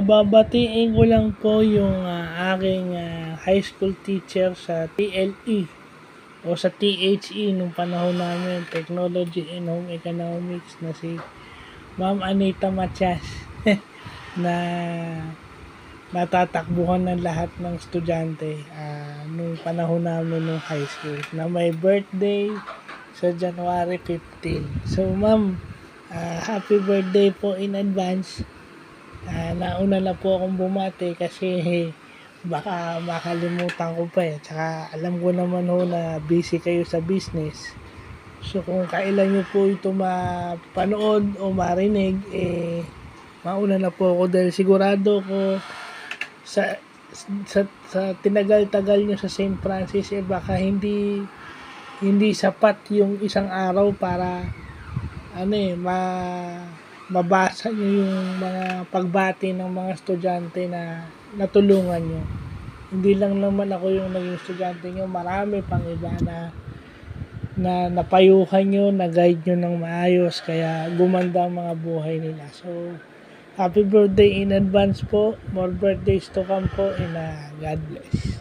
Babatiin ko lang po yung aking high school teacher sa TLE o sa THE nung panahon namin, Technology and Home Economics, na si Ma'am Anita Matias na natatakbuhan ng lahat ng estudyante nung panahon namin nung high school, na may birthday sa January 15. So ma'am, happy birthday po in advance. Nauna na po akong bumati kasi baka makalimutan ko pa eh. Tsaka alam ko naman ho na busy kayo sa business. So kung kailan nyo po ito mapanood o marinig, mauna na po ako dahil sigurado ko sa tinagal-tagal nyo sa St. Francis, baka hindi sapat yung isang araw para mabasa nyo yung mga pagbati ng mga estudyante na natulungan nyo. Hindi lang naman ako yung naging estudyante nyo, marami pang iba na napayuhan nyo, na-guide nyo ng maayos, kaya gumanda ang mga buhay nila. So, happy birthday in advance po. More birthdays to come po, and God bless.